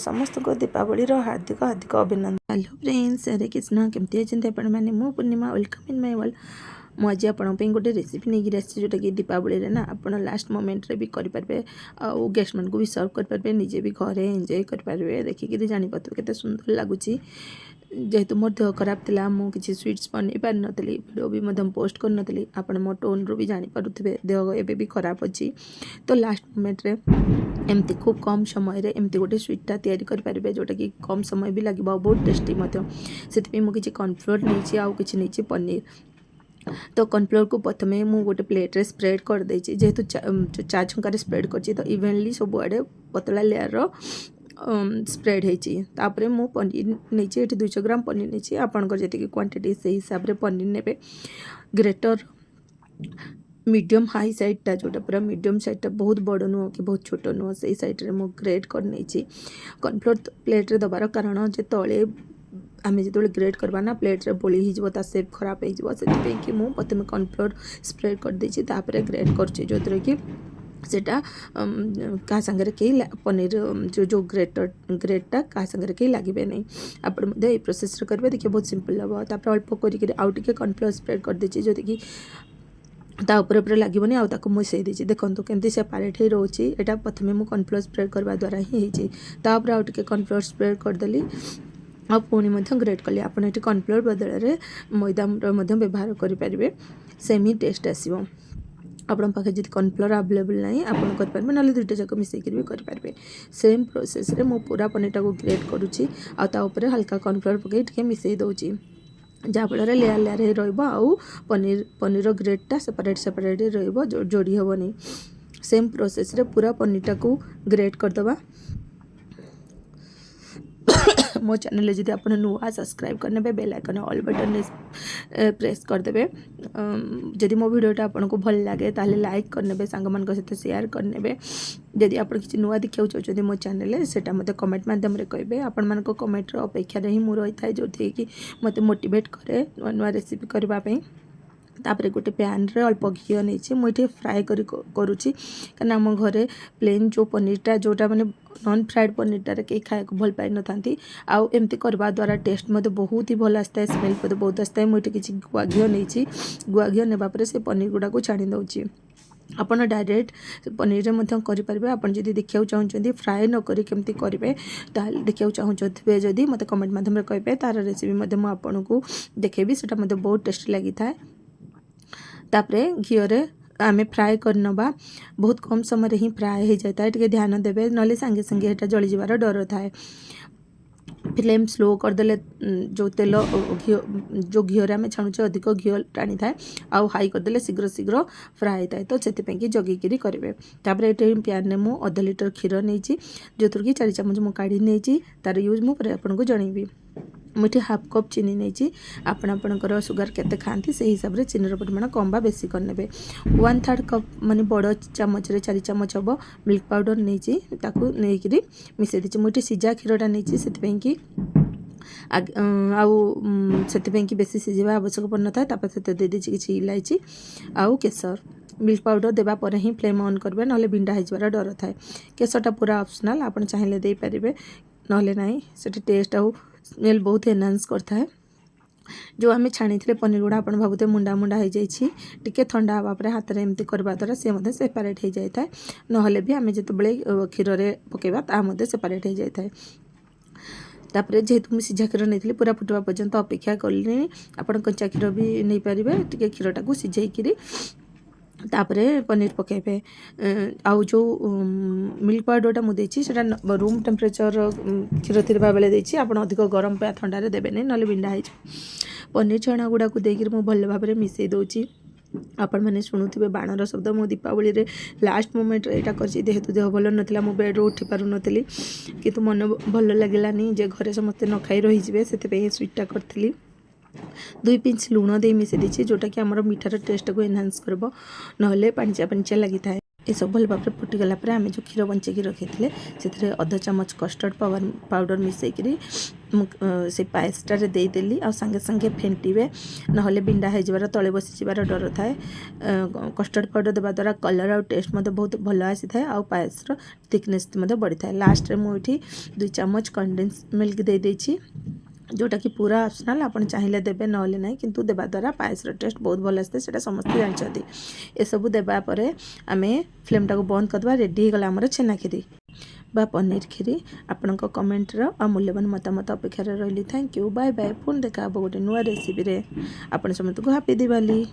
समस्त को दीपावली हार्दिक हार्दिक अभिनंदन। हेलो फ्रेंड्स, हरे कृष्ण, केमती अच्छे आपण मैंने मु पूर्णिमा वेलकम इन माय वर्ल्ड। मुझे आपंप गोटे रेसिपी नहीं आसी जोटा कि दीपावली रे ना आप लास्ट मोमेंट रे भी करेंगे आउ गेस्ट मान को भी सर्व करेंगे, निजे भी घरे एंजॉय करेंगे। देखिकी जानीपे केते सुंदर लगुच। जेहेतु मोर देह खराब था मुझे स्वीट्स बन पार नी, वीडियो भी पोस्ट कर नी। आप मो टोन रू भी जानीपे देह एवं भी खराब अच्छी। तो लास्ट मोमेंट रे एमती खूब कम समय रे एमती गोटे स्वीटा तैयारी करेंगे जोटा कि कम समय भी लगे बहुत टेस्टी से मुझे कॉर्नफ्लोर नहीं आउ कि नहीं पनीर। तो कॉर्नफ्लोर को प्रथमे मु गोटे प्लेट रे स्प्रेड कर देछि, जेहेतु चा छुंका रे स्प्रेड करछि तो इवेनली सब आड़े पतला लेयर रो स्प्रेड होती। तापरे मु पनीर नहीं ये 200 ग्राम पनीर नहीं, आपंकर जी क्वांटिटी से हिसाब से पनीर ने ग्रेटर मीडियम हाई साइडटा जोटा पूरा मीडियम साइडटा बहुत बड़ नुह कि बहुत छोट नुह से साइड्रे मु ग्रेट कर नहीं। कॉर्नफ्लोर प्लेट रे दबार कारण जे तले आम जो ग्रेट करवा ना प्लेट रे बोली ही सेप खराब हो कि मुझे प्रथम कॉर्नफ्लोर स्प्रेड कर देछि, तापर ग्रेट करछि जो कि सेटा क्या सांगे कहीं पनीर जो ग्रेटा क्या सांगे कहीं लगे नहीं। आप प्रोसेस करेंगे, देखिए बहुत सिंपल हम। तापर अल्प कर आउ टे कॉर्नफ्लोर स्प्रेड कर देछि जो कि ता ऊपर ऊपर लगभग आउ ताको मिसई देछि। देखंतु केमती सेपरेट ही रोची। एटा प्रथमे मु कॉर्नफ्लोर स्प्रेड करवा द्वारा ही होछि। तापर आउ टे कॉर्नफ्लोर स्प्रेड कर देली आ पुणी ग्रेट कली। आप कॉर्नफ्लोर बदल में मैदा व्यवहार करेंगे, सेम ही टेस्ट आसो। आपण पाखे जब कॉर्नफ्लोर अवेलेबल नहीं आप करेंगे ना दुईटा जाक मिसेक भी करेंगे। सेम प्रोसेस रे मु पूरा पनीरटा को ग्रेट करुच्ची आउे हल्का कॉर्नफ्लोर पकई मिसई दूची, जहाँफल लेयर लेयर हो पनीर ग्रेटा सेपरेट सेपरेट जोड़ी हेनी। सेम प्रोसेस रे पूरा पनीरटा को ग्रेट करदे। मो चैनल जब आप नुआ सब्सक्राइब करने बेल आइकन ऑल बटन प्रेस करदे। जदि मो वीडियोटा आपको भल लगे ताले लाइक करने, सांग मान सहित शेयर करने। जदि आप किसी नुआ देखा चाहते मो चैनल से मत कमेंट मध्यम कहे। आपण मान कमेंट अपेक्षा ही मुझे रही था जो कि मत मोटिवेट करे नुआ नुआ रेसिपी करने। तापर गोटे पैन रे अल्प घी नहीं मुझे फ्राए करुच्ची कारण आम घरे प्लेन जो पनीरटा जोटा माने नॉन फ्राइड पनीरटारे कहीं खाया भल पाई न था। आउ एमती करवा द्वारा टेस्ट मत बहुत ही भल आसता है, स्मेल मत बहुत आसता है। मुझे किसी गुआ घी नहीं, गुआ घी नेबापर से पनीर गुड़ा को छाणी दूची। आपड़ डायरेक्ट पनीर में करेंगे। आप देखा चाहते फ्राए नक केमती करेंगे ताल देखा चाहते जदि मत कमेंट मध्यम कहे तार रेसिपी आपन को देखेबी, से मत बहुत टेस्टी लगी था। तापरे घीरे आमे फ्राए करनबा, बहुत कम समय ही फ्राए हो जाता है, टे ध्यान देवे ना सांगे सांगे एटा जली जीवार डर थाए। फ्लेम स्लो करदे जो तेल घी जो घीरे आम छाणुचे अधिक घी टाणी थाए, आउ हाई करदे शीघ्र शीघ्र फ्राए थाए। तो से जगिकी करेंगे। तापर ये पैन में मुझे अध लिटर क्षीर नहीं, जो थी 4 चामच मुझे काढ़ी नहीं, तार यूज मुझे आपको जनइबी। मुझे हाफ कप चीनी नहीं, आपणकर सुगार केते खाती से हिसाब से चीनी परिमाण कम बा बेसी करने। 1/3 कप माने बड़ चामच रे 4 चामच हम मिल्क पाउडर नहीं नहीं मिसई दी। मुझे सीझा क्षीरटा नहीं से कि बेसी सीझा आवश्यक पड़ न था। से दे दी किसी इलायची आउ केसर। मिल्क पाउडर देवापर ही फ्लेम ऑन करेंगे, ना बिंडा हो डर थाए। केसरटा पूरा ऑप्शनल, आप चाहिए दे पारे ना ना से टेस्ट आउ स्मेल बहुत एनहांस करता है। जो आम छाणी थे पनीर गुड़ा आप भावते मुंडा मुंडा हो जाए, टे ठंडा हाँवा हाथ में एमती करवा द्वारा सी सेपरेट हो जाए है। ना भी आम जो क्षीर में पकेबा ता सेपरेट हो जाए है। तापर जेहेतु मुझे सीझा क्षीर नहीं पूरा फुटवा पर्यंत अपेक्षा कली। आप कंचा क्षीर भी नहीं पारे, टे क्षीरटा को सिझेकरी तापरे पनीर पकेबे। आउ जो मिल्क पाउडरटा मुझे रूम टेम्परेचर क्षीर थिबा बेले देछि, आपण अधिक गरम पे ठंडा देबे नहीं ना बिंडा हो। पनीर छणा गुड़ा को देकर मुझे भल भाव में मिसई दूची। आपण मैंने शुणुवे बाणर शब्द। मो दीपावली रे लास्ट मोमेंट यहाँ करेतु देह भल नाला मो बेड्रु उठी पार नी, कि मन भल लगलानी जे घरे समस्ते न खाई रही से स्वीटा करी। 2 पिंच लुण दे मिसई दी, जोटा कि आमर मीठार टेस्ट को एनहांस कर ना पाणिचिया पाणिचिया लगी था। ये सब भल भाव में फुटीगला आम जो क्षीर बंचेकी रखी थे से 1/2 चामच कस्टर्ड पाउडर मिसईकरी से पायसटारे देदेली आ संगे संगे फेंटिबे नहले बिंडा हो तले बसीजार डर थाए। कस्टर्ड पाउडर देवा द्वारा कलर आउ टेस्ट बहुत भल आसी था आ पायसर थिकनेस बढ़ी था। लास्ट में मुझे 2 चम्मच कंडेन्स मिल्क दे देछि जोटा कि पूरा ऑप्शनल आप चाहिए देवे नहले ना किंतु देवा द्वारा पायसर टेस्ट बहुत भल आसता है समस्त जानते। ये सब देवापर आम फ्लेम टाक बंद करदे। रेडी हो गला आमर छेना खीरी बा पनीर खीरी। आपण कमेंटर आ मूल्यवान मतामत अपेक्षा रही। Thank you bye bye. पुणी देखा गोटे नुआ रेसिपी रे। आपण समस्त को हैप्पी दिवाली।